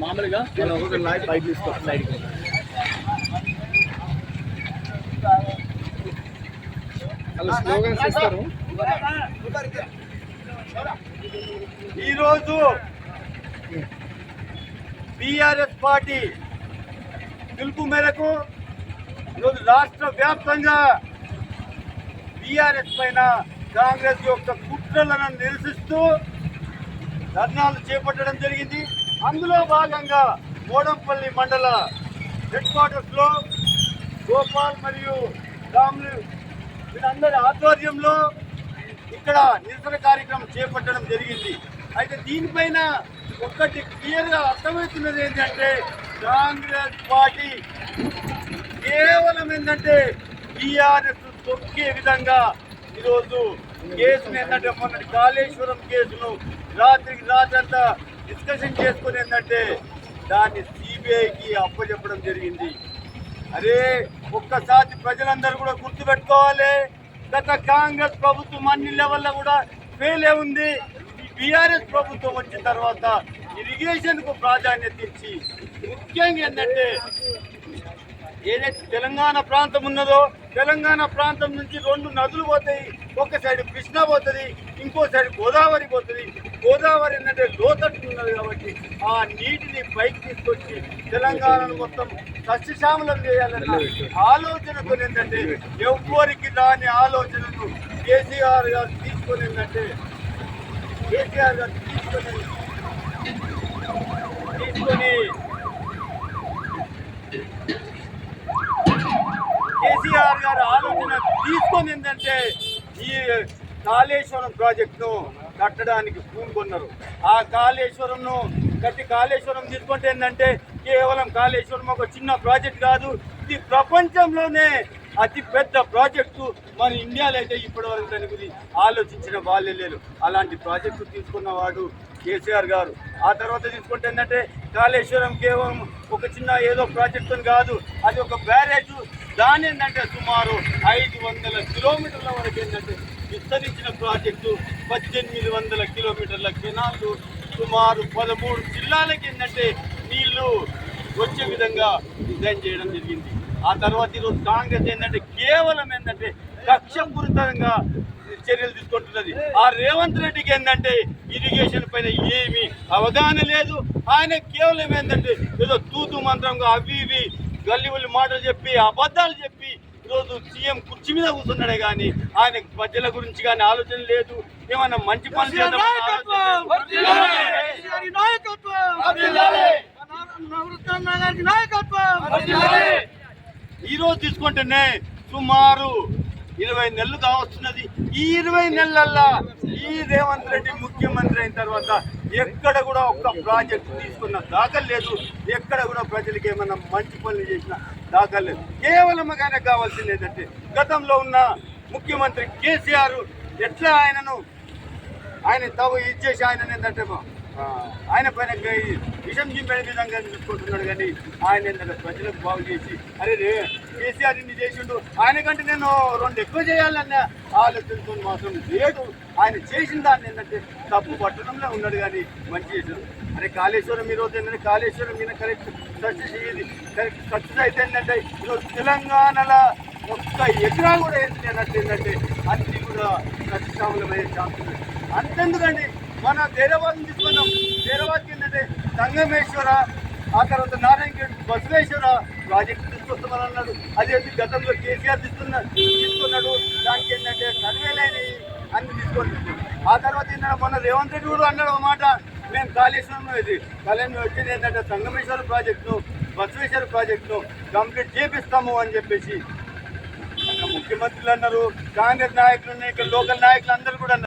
మామూలుగా బైక్ తీసుకొచ్చి సైడ్కి అలా స్లోగన్స్ ఇస్తారు. ఈరోజు బీఆర్ఎస్ పార్టీ పిలుపు మేరకు ఈరోజు రాష్ట్ర వ్యాప్తంగా బీఆర్ఎస్ పైన కాంగ్రెస్ యొక్క కుట్రలను నిరసిస్తూ ధర్నాలు చేపట్టడం జరిగింది. అందులో భాగంగా మోడంపల్లి మండల హెడ్ క్వార్టర్స్లో గోపాల్ మరియు రాములు వీళ్ళందరి ఆధ్వర్యంలో ఇక్కడ నిరసన కార్యక్రమం చేపట్టడం జరిగింది. అయితే దీనిపైన ఒక్కటి క్లియర్గా అర్థమవుతున్నది ఏంటంటే కాంగ్రెస్ పార్టీ కేవలం ఏంటంటే బీఆర్ఎస్ తొక్కే విధంగా ఈరోజు కేసును ఏంటంటే మొన్నటి కాళేశ్వరం కేసును రాత్రికి రాత్రంతా డిస్కషన్ చేసుకుని ఏంటంటే దాన్ని సిబిఐకి అప్పచెప్పడం జరిగింది. అరే ఒక్కసారి ప్రజలందరూ కూడా గుర్తుపెట్టుకోవాలి, గత కాంగ్రెస్ ప్రభుత్వం అన్ని లెవెల్లో కూడా ఫెయిల్ ఉంది. బీఆర్ఎస్ ప్రభుత్వం వచ్చిన తర్వాత ఇరిగేషన్కు ప్రాధాన్యత ఇచ్చి ముఖ్యంగా ఏంటంటే ఏదైతే తెలంగాణ ప్రాంతం ఉన్నదో తెలంగాణ ప్రాంతం నుంచి 2 నదులు పోతాయి. ఒక సైడ్ కృష్ణ పోతుంది, ఇంకో సైడ్ గోదావరి పోతుంది. గోదావరి ఏంటంటే లోతట్టు ఉన్నది కాబట్టి ఆ నీటిని పైకి తీసుకొచ్చి తెలంగాణను మొత్తం సస్యశ్యామలం చేయాలన్న ఆలోచనతో ఏంటంటే ఎవ్వరికి రాని ఆలోచనను కేసీఆర్ గారు తీసుకొని ఏంటంటే కేసీఆర్ గారు కేసీఆర్ గారు ఆలోచన తీసుకొని ఏంటంటే ఈ కాళేశ్వరం ప్రాజెక్టును కట్టడానికి పూనుకున్నారు. ఆ కాళేశ్వరంను కట్టి కాళేశ్వరం తీసుకుంటే ఏంటంటే కేవలం కాళేశ్వరం ఒక చిన్న ప్రాజెక్ట్ కాదు, ఇది ప్రపంచంలోనే అతి పెద్ద ప్రాజెక్టు. మన ఇండియాలో అయితే ఇప్పటివరకు దాని గురించి ఆలోచించిన వాళ్ళే లేరు. అలాంటి ప్రాజెక్టు తీసుకున్నవాడు కేసీఆర్ గారు. ఆ తర్వాత తీసుకుంటే ఏంటంటే కాళేశ్వరం కేవలం ఒక చిన్న ఏదో ప్రాజెక్టు కాదు, అది ఒక బ్యారేజ్. దాని ఏంటంటే సుమారు 500 కిలోమీటర్ల వరకు ఏంటంటే విస్తరించిన ప్రాజెక్టు, 1800 కిలోమీటర్ల కెనాళ్ళు, సుమారు 13 జిల్లాలకి ఏంటంటే నీళ్లు వచ్చే విధంగా డిజైన్ చేయడం జరిగింది. ఆ తర్వాత ఈరోజు కాంగ్రెస్ ఏంటంటే కేవలం ఏంటంటే కక్షపూరితంగా చర్యలు తీసుకుంటున్నది. ఆ రేవంత్ రెడ్డికి ఏంటంటే ఇరిగేషన్ పైన ఏమీ అవగాహన లేదు. ఆయన కేవలం ఏంటంటే ఏదో తూతు మంత్రంగా అవి ఇవి గల్లివల్లి మాటలు చెప్పి అబద్ధాలు చెప్పి ఈరోజు సీఎం కుర్చీ మీద కూర్చున్నాడే కానీ ఆయన ప్రజల గురించి కానీ ఆలోచన లేదు. ఏమన్నా మంచి పనులు చేద్దాం. ఈరోజు తీసుకుంటేనే సుమారు 20 నెలలు కావస్తున్నది. ఈ 20 నెలల్లో ఈ రేవంత్ రెడ్డి ముఖ్యమంత్రి అయిన తర్వాత ఎక్కడ కూడా ఒక్క ప్రాజెక్టు తీసుకున్న దాఖలు లేదు. ఎక్కడ కూడా ప్రజలకు ఏమన్నా మంచి పనులు చేసిన దాఖలు లేదు. కేవలం ఆయనకు కావాల్సింది ఏంటంటే గతంలో ఉన్న ముఖ్యమంత్రి కేసీఆర్ ఎట్లా ఆయన తవ్వు ఇచ్చేసి ఆయన ఏంటంటే ఆయన పైన విషం చింపే విధంగా చూసుకుంటున్నాడు. కానీ ఆయన ఏంటంటే ప్రజలకు బాగు చేసి అరే కేసీఆర్ ఇన్ని చేసిండు, ఆయనకంటే నేను 2 ఎక్కువ చేయాలన్న ఆలోచనతో మాత్రం లేదు. ఆయన చేసిన దాన్ని ఏంటంటే తప్పు పట్టడంలో ఉన్నాడు కానీ మంచి చేశాడు. అరే కాళేశ్వరం ఈరోజు ఏంటంటే కాళేశ్వరం మీద కరెక్ట్ సక్సెస్ అయ్యేది. కరెక్ట్ సక్సెస్ అయితే ఏంటంటే ఈరోజు తెలంగాణలో ఒక్క ఎకరా కూడా వేసినట్టు ఏంటంటే అన్ని కూడా సస్యశ్యామలమయ్యే ఛాన్స్ ఉంది. అంతెందుకండి మన ధైర్యవాదం తీసుకున్నాం. ధైర్యవాదకి ఏంటంటే సంగమేశ్వర, ఆ తర్వాత నారాయణగఢ్ బసవేశ్వర ప్రాజెక్టు తీసుకొస్తామని అన్నాడు. అది గతంలో కేసీఆర్ తీసుకున్నాడు. దానికి ఏంటంటే సర్వేలైనవి అన్ని తీసుకొని ఆ తర్వాత ఏంటంటే మొన్న రేవంత్ రెడ్డి కూడా అన్నాడు ఒక మాట, మేము కాళేశ్వరం వచ్చింది ఏంటంటే సంగమేశ్వర ప్రాజెక్టును బసవేశ్వర ప్రాజెక్టును కంప్లీట్ చేపిస్తాము అని చెప్పేసి ముఖ్యమంత్రులు అన్నారు. కాంగ్రెస్ నాయకులు ఇక్కడ లోకల్ నాయకులు అందరూ కూడా అన్నారు.